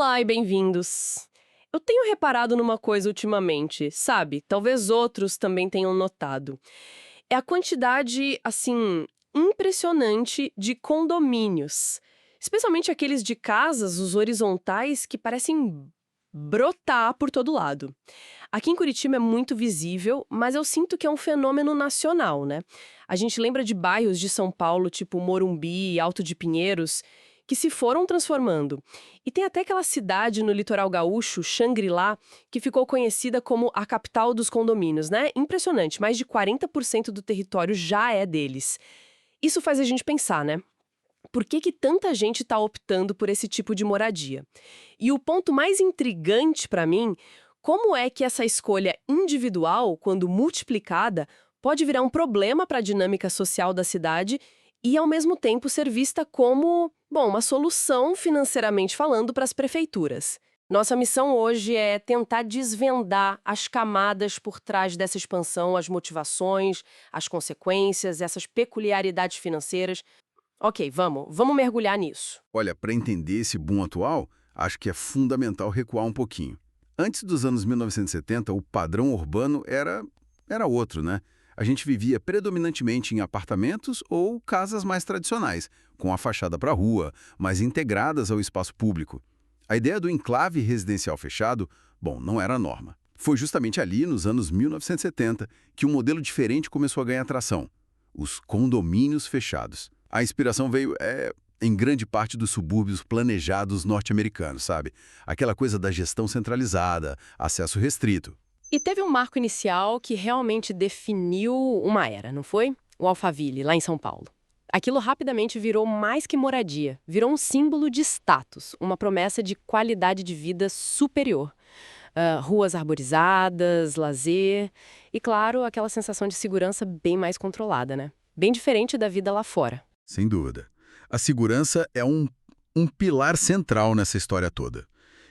Olá e bem-vindos! Eu tenho reparado numa coisa ultimamente, sabe? Talvez outros também tenham notado. É a quantidade, assim, impressionante de condomínios. Especialmente aqueles de casas, os horizontais, que parecem brotar por todo lado. Aqui em Curitiba é muito visível, mas eu sinto que é um fenômeno nacional, né? A gente lembra de bairros de São Paulo, tipo Morumbi, Alto de Pinheiros, que se foram transformando. E tem até aquela cidade no litoral gaúcho, Xangri-Lá, que ficou conhecida como a capital dos condomínios, né? Impressionante, mais de 40% do território já é deles. Isso faz a gente pensar, né? Por que que tanta gente está optando por esse tipo de moradia? E o ponto mais intrigante para mim, como é que essa escolha individual, quando multiplicada, pode virar um problema para a dinâmica social da cidade e, ao mesmo tempo, ser vista como, bom, uma solução financeiramente falando para as prefeituras. Nossa missão hoje é tentar desvendar as camadas por trás dessa expansão, as motivações, as consequências, essas peculiaridades financeiras. Ok, vamos mergulhar nisso. Olha, para entender esse boom atual, acho que é fundamental recuar um pouquinho. Antes dos anos 1970, o padrão urbano era outro, né? A gente vivia predominantemente em apartamentos ou casas mais tradicionais, com a fachada para a rua, mais integradas ao espaço público. A ideia do enclave residencial fechado, bom, não era a norma. Foi justamente ali, nos anos 1970, que um modelo diferente começou a ganhar atração: os condomínios fechados. A inspiração veio, em grande parte dos subúrbios planejados norte-americanos, sabe? Aquela coisa da gestão centralizada, acesso restrito. E teve um marco inicial que realmente definiu uma era, não foi? O Alphaville, lá em São Paulo. Aquilo rapidamente virou mais que moradia, virou um símbolo de status, uma promessa de qualidade de vida superior. Ruas arborizadas, lazer e, claro, aquela sensação de segurança bem mais controlada, né? Bem diferente da vida lá fora. Sem dúvida. A segurança é um pilar central nessa história toda.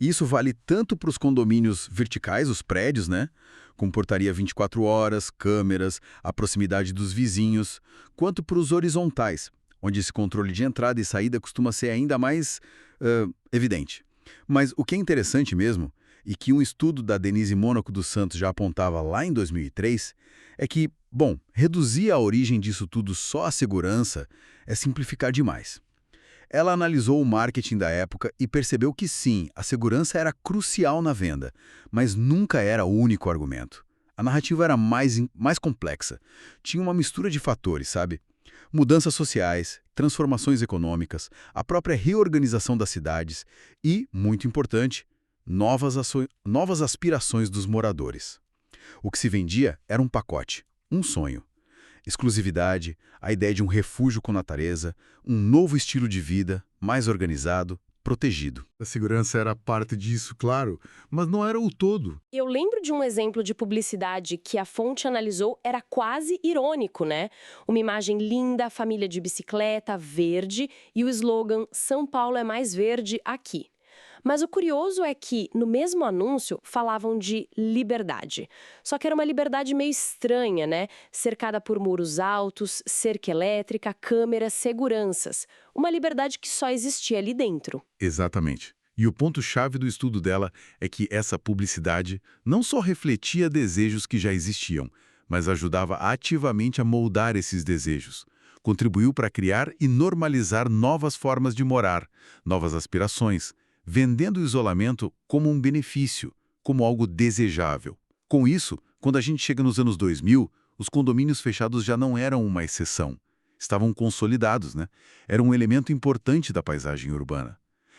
E isso vale tanto para os condomínios verticais, os prédios, né? Com portaria 24 horas, câmeras, a proximidade dos vizinhos, quanto para os horizontais, onde esse controle de entrada e saída costuma ser ainda mais evidente. Mas o que é interessante mesmo, e que um estudo da Denise Mônaco dos Santos já apontava lá em 2003, é que, bom, reduzir a origem disso tudo só à segurança é simplificar demais. Ela analisou o marketing da época e percebeu que sim, a segurança era crucial na venda, mas nunca era o único argumento. A narrativa era mais complexa. Tinha uma mistura de fatores, sabe? Mudanças sociais, transformações econômicas, a própria reorganização das cidades e, muito importante, novas aspirações dos moradores. O que se vendia era um pacote, um sonho. Exclusividade, a ideia de um refúgio com natureza, um novo estilo de vida, mais organizado, protegido. A segurança era parte disso, claro, mas não era o todo. Eu lembro de um exemplo de publicidade que a fonte analisou, era quase irônico, né? Uma imagem linda, família de bicicleta, verde, e o slogan "São Paulo é mais verde aqui". Mas o curioso é que, no mesmo anúncio, falavam de liberdade. Só que era uma liberdade meio estranha, né? Cercada por muros altos, cerca elétrica, câmeras, seguranças. Uma liberdade que só existia ali dentro. Exatamente. E o ponto-chave do estudo dela é que essa publicidade não só refletia desejos que já existiam, mas ajudava ativamente a moldar esses desejos. Contribuiu para criar e normalizar novas formas de morar, novas aspirações, vendendo o isolamento como um benefício, como algo desejável. Com isso, quando a gente chega nos anos 2000, os condomínios fechados já não eram uma exceção. Estavam consolidados, né? Era um elemento importante da paisagem urbana.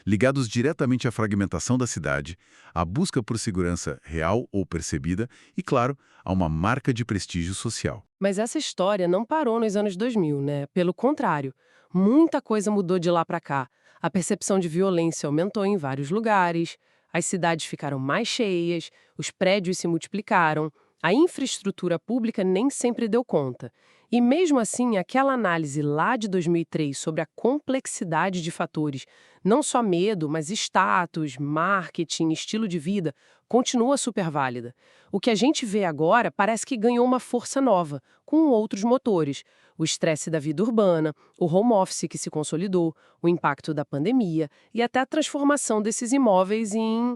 Ligados diretamente à fragmentação da cidade, à busca por segurança real ou percebida e, claro, a uma marca de prestígio social. Mas essa história não parou nos anos 2000, né? Pelo contrário, muita coisa mudou de lá para cá. A percepção de violência aumentou em vários lugares, as cidades ficaram mais cheias, os prédios se multiplicaram, a infraestrutura pública nem sempre deu conta. E mesmo assim, aquela análise lá de 2003 sobre a complexidade de fatores, não só medo, mas status, marketing, estilo de vida, continua super válida. O que a gente vê agora parece que ganhou uma força nova, com outros motores. O estresse da vida urbana, o home office que se consolidou, o impacto da pandemia e até a transformação desses imóveis em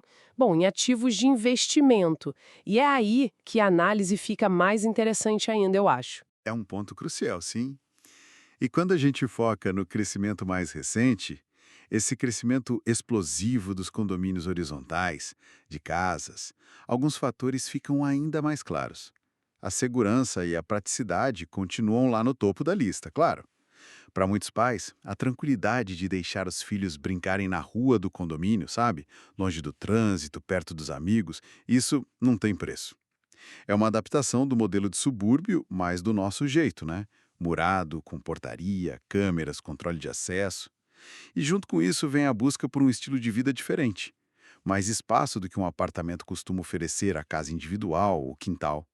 ativos de investimento. E é aí que a análise fica mais interessante ainda, eu acho. É um ponto crucial, sim. E quando a gente foca no crescimento mais recente, esse crescimento explosivo dos condomínios horizontais, de casas, alguns fatores ficam ainda mais claros. A segurança e a praticidade continuam lá no topo da lista, claro. Para muitos pais, a tranquilidade de deixar os filhos brincarem na rua do condomínio, sabe? Longe do trânsito, perto dos amigos, isso não tem preço. É uma adaptação do modelo de subúrbio, mas do nosso jeito, né? Murado, com portaria, câmeras, controle de acesso. E junto com isso vem a busca por um estilo de vida diferente. Mais espaço do que um apartamento costuma oferecer a casa individual ou quintal.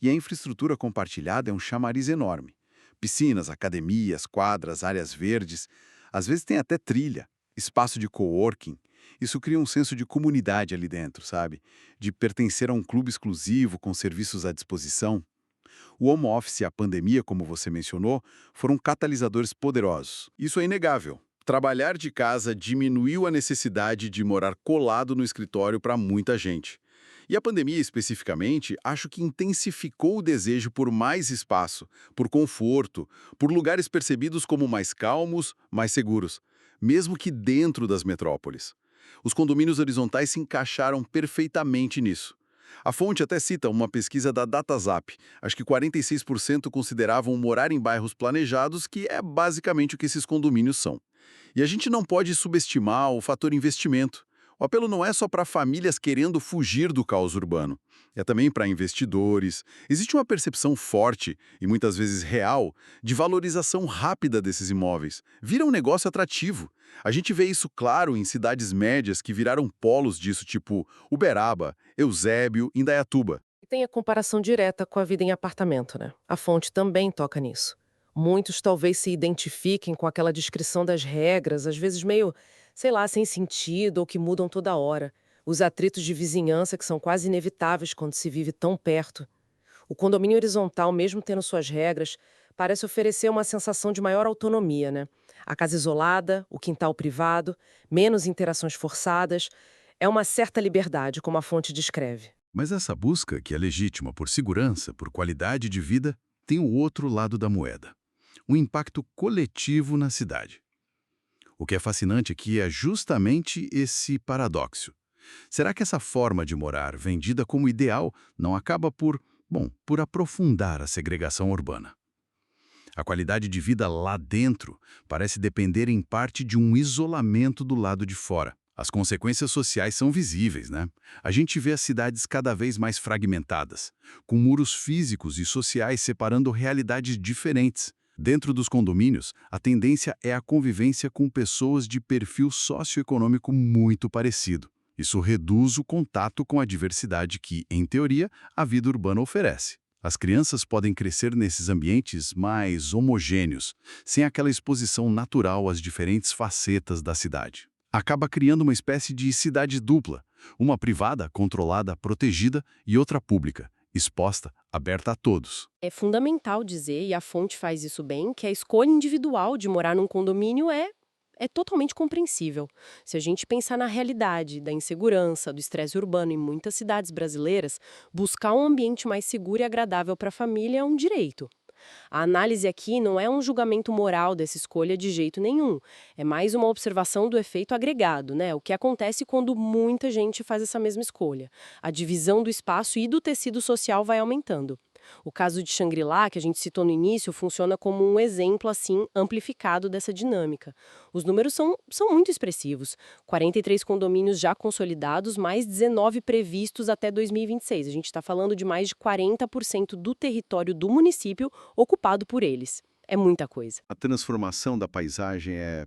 E a infraestrutura compartilhada é um chamariz enorme. Piscinas, academias, quadras, áreas verdes. Às vezes tem até trilha, espaço de coworking. Isso cria um senso de comunidade ali dentro, sabe? De pertencer a um clube exclusivo com serviços à disposição. O home office e a pandemia, como você mencionou, foram catalisadores poderosos. Isso é inegável. Trabalhar de casa diminuiu a necessidade de morar colado no escritório para muita gente. E a pandemia, especificamente, acho que intensificou o desejo por mais espaço, por conforto, por lugares percebidos como mais calmos, mais seguros, mesmo que dentro das metrópoles. Os condomínios horizontais se encaixaram perfeitamente nisso. A fonte até cita uma pesquisa da DataZap. Acho que 46% consideravam morar em bairros planejados, que é basicamente o que esses condomínios são. E a gente não pode subestimar o fator investimento. O apelo não é só para famílias querendo fugir do caos urbano. É também para investidores. Existe uma percepção forte, e muitas vezes real, de valorização rápida desses imóveis. Vira um negócio atrativo. A gente vê isso claro em cidades médias que viraram polos disso, tipo Uberaba, Eusébio, Indaiatuba. E tem a comparação direta com a vida em apartamento, né? A fonte também toca nisso. Muitos talvez se identifiquem com aquela descrição das regras, às vezes meio, sei lá, sem sentido ou que mudam toda hora. Os atritos de vizinhança que são quase inevitáveis quando se vive tão perto. O condomínio horizontal, mesmo tendo suas regras, parece oferecer uma sensação de maior autonomia, né? A casa isolada, o quintal privado, menos interações forçadas. É uma certa liberdade, como a fonte descreve. Mas essa busca, que é legítima por segurança, por qualidade de vida, tem o outro lado da moeda. Um impacto coletivo na cidade. O que é fascinante aqui é justamente esse paradoxo. Será que essa forma de morar, vendida como ideal, não acaba por aprofundar a segregação urbana? A qualidade de vida lá dentro parece depender em parte de um isolamento do lado de fora. As consequências sociais são visíveis, né? A gente vê as cidades cada vez mais fragmentadas, com muros físicos e sociais separando realidades diferentes. Dentro dos condomínios, a tendência é a convivência com pessoas de perfil socioeconômico muito parecido. Isso reduz o contato com a diversidade que, em teoria, a vida urbana oferece. As crianças podem crescer nesses ambientes mais homogêneos, sem aquela exposição natural às diferentes facetas da cidade. Acaba criando uma espécie de cidade dupla, uma privada, controlada, protegida, e outra pública, exposta, aberta a todos. É fundamental dizer, e a fonte faz isso bem, que a escolha individual de morar num condomínio é totalmente compreensível. Se a gente pensar na realidade da insegurança, do estresse urbano em muitas cidades brasileiras, buscar um ambiente mais seguro e agradável para a família é um direito. A análise aqui não é um julgamento moral dessa escolha de jeito nenhum. É mais uma observação do efeito agregado, né? O que acontece quando muita gente faz essa mesma escolha. A divisão do espaço e do tecido social vai aumentando. O caso de Xangri-Lá, que a gente citou no início, funciona como um exemplo, assim, amplificado dessa dinâmica. Os números são muito expressivos. 43 condomínios já consolidados, mais 19 previstos até 2026. A gente está falando de mais de 40% do território do município ocupado por eles. É muita coisa. A transformação da paisagem é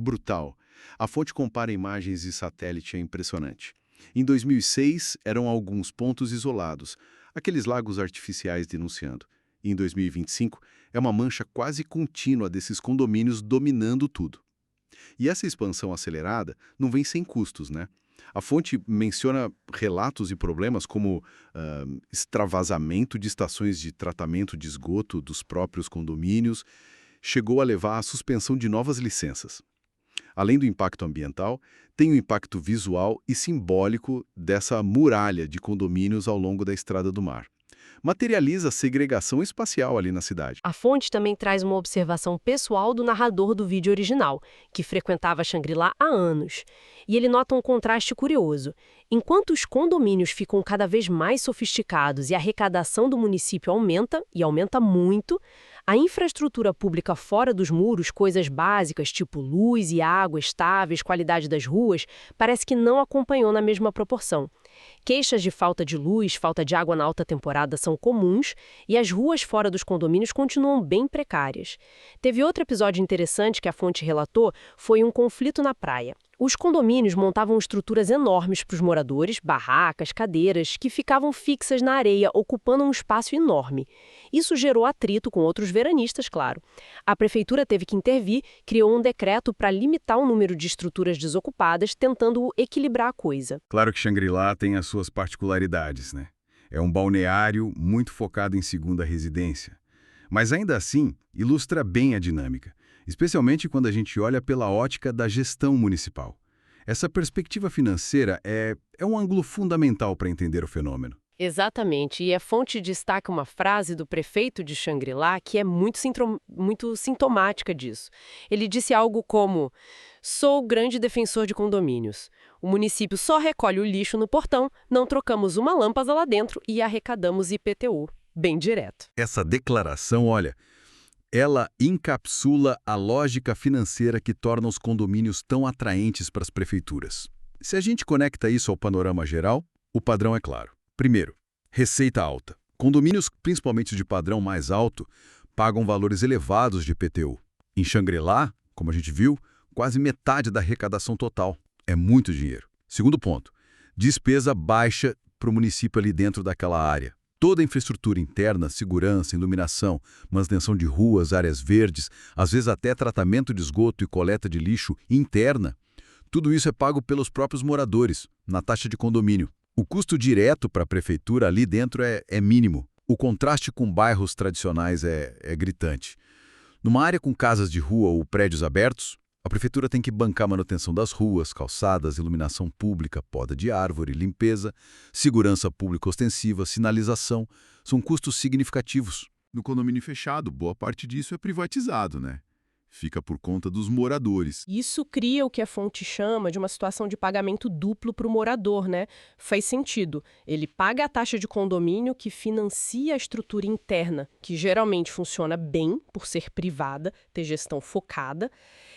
brutal. A fonte compara imagens de satélite, é impressionante. Em 2006, eram alguns pontos isolados, aqueles lagos artificiais denunciando. E em 2025, é uma mancha quase contínua desses condomínios dominando tudo. E essa expansão acelerada não vem sem custos, né? A fonte menciona relatos e problemas como extravasamento de estações de tratamento de esgoto dos próprios condomínios, chegou a levar à suspensão de novas licenças. Além do impacto ambiental, tem o impacto visual e simbólico dessa muralha de condomínios ao longo da Estrada do Mar. Materializa a segregação espacial ali na cidade. A fonte também traz uma observação pessoal do narrador do vídeo original, que frequentava Xangri-Lá há anos. E ele nota um contraste curioso. Enquanto os condomínios ficam cada vez mais sofisticados e a arrecadação do município aumenta, e aumenta muito, a infraestrutura pública fora dos muros, coisas básicas tipo luz e água estáveis, qualidade das ruas, parece que não acompanhou na mesma proporção. Queixas de falta de luz, falta de água na alta temporada são comuns e as ruas fora dos condomínios continuam bem precárias. Teve outro episódio interessante que a fonte relatou, foi um conflito na praia. Os condomínios montavam estruturas enormes para os moradores, barracas, cadeiras, que ficavam fixas na areia, ocupando um espaço enorme. Isso gerou atrito com outros veranistas, claro. A prefeitura teve que intervir, criou um decreto para limitar o número de estruturas desocupadas, tentando equilibrar a coisa. Claro que Xangri-Lá tem as suas particularidades, né? É um balneário muito focado em segunda residência. Mas ainda assim, ilustra bem a dinâmica, especialmente quando a gente olha pela ótica da gestão municipal. Essa perspectiva financeira é um ângulo fundamental para entender o fenômeno. Exatamente, e a fonte destaca uma frase do prefeito de Xangri-Lá que é muito sintomática disso. Ele disse algo como: "Sou grande defensor de condomínios. O município só recolhe o lixo no portão, não trocamos uma lâmpada lá dentro e arrecadamos IPTU." Bem direto. Essa declaração, olha, ela encapsula a lógica financeira que torna os condomínios tão atraentes para as prefeituras. Se a gente conecta isso ao panorama geral, o padrão é claro. Primeiro, receita alta. Condomínios, principalmente de padrão mais alto, pagam valores elevados de IPTU. Em Xangri-Lá, como a gente viu, quase metade da arrecadação total. É muito dinheiro. Segundo ponto, despesa baixa para o município ali dentro daquela área. Toda a infraestrutura interna, segurança, iluminação, manutenção de ruas, áreas verdes, às vezes até tratamento de esgoto e coleta de lixo interna, tudo isso é pago pelos próprios moradores, na taxa de condomínio. O custo direto para a prefeitura ali dentro é mínimo. O contraste com bairros tradicionais é gritante. Numa área com casas de rua ou prédios abertos, a prefeitura tem que bancar a manutenção das ruas, calçadas, iluminação pública, poda de árvore, limpeza, segurança pública ostensiva, sinalização. São custos significativos. No condomínio fechado, boa parte disso é privatizado, né? Fica por conta dos moradores. Isso cria o que a fonte chama de uma situação de pagamento duplo para o morador, né? Faz sentido. Ele paga a taxa de condomínio que financia a estrutura interna, que geralmente funciona bem por ser privada, ter gestão focada,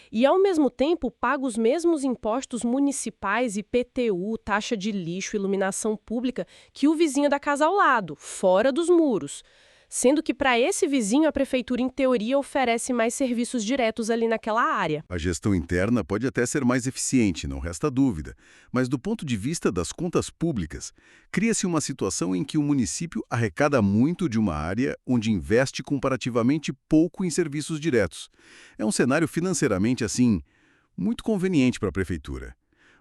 e ao mesmo tempo paga os mesmos impostos municipais, IPTU, taxa de lixo, iluminação pública, que o vizinho da casa ao lado, fora dos muros. Sendo que para esse vizinho a prefeitura, em teoria, oferece mais serviços diretos ali naquela área. A gestão interna pode até ser mais eficiente, não resta dúvida, mas do ponto de vista das contas públicas, cria-se uma situação em que o município arrecada muito de uma área onde investe comparativamente pouco em serviços diretos. É um cenário financeiramente, assim, muito conveniente para a prefeitura.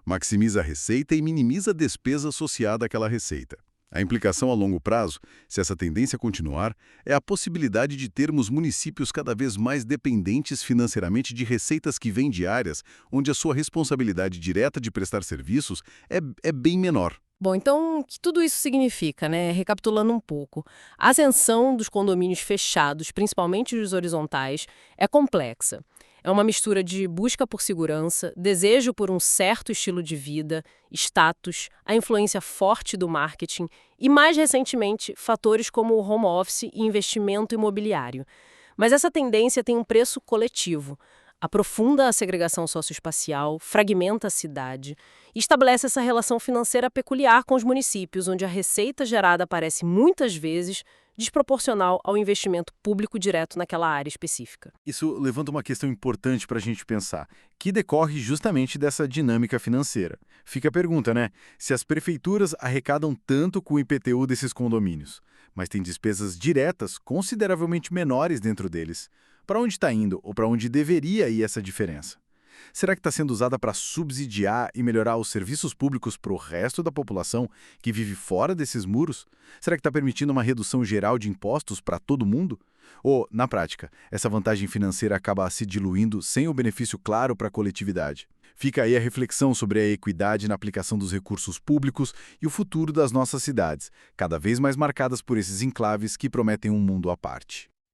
Maximiza a receita e minimiza a despesa associada àquela receita. A implicação a longo prazo, se essa tendência continuar, é a possibilidade de termos municípios cada vez mais dependentes financeiramente de receitas que vêm de áreas onde a sua responsabilidade direta de prestar serviços é bem menor. Bom, então, o que tudo isso significa, né? Recapitulando um pouco. A ascensão dos condomínios fechados, principalmente os horizontais, é complexa. É uma mistura de busca por segurança, desejo por um certo estilo de vida, status, a influência forte do marketing e, mais recentemente, fatores como o home office e investimento imobiliário. Mas essa tendência tem um preço coletivo. Aprofunda a segregação socioespacial, fragmenta a cidade e estabelece essa relação financeira peculiar com os municípios, onde a receita gerada aparece muitas vezes desproporcional ao investimento público direto naquela área específica. Isso levanta uma questão importante para a gente pensar, que decorre justamente dessa dinâmica financeira. Fica a pergunta, né? Se as prefeituras arrecadam tanto com o IPTU desses condomínios, mas têm despesas diretas consideravelmente menores dentro deles, para onde está indo ou para onde deveria ir essa diferença? Será que está sendo usada para subsidiar e melhorar os serviços públicos para o resto da população que vive fora desses muros? Será que está permitindo uma redução geral de impostos para todo mundo? Ou, na prática, essa vantagem financeira acaba se diluindo sem o benefício claro para a coletividade? Fica aí a reflexão sobre a equidade na aplicação dos recursos públicos e o futuro das nossas cidades, cada vez mais marcadas por esses enclaves que prometem um mundo à parte.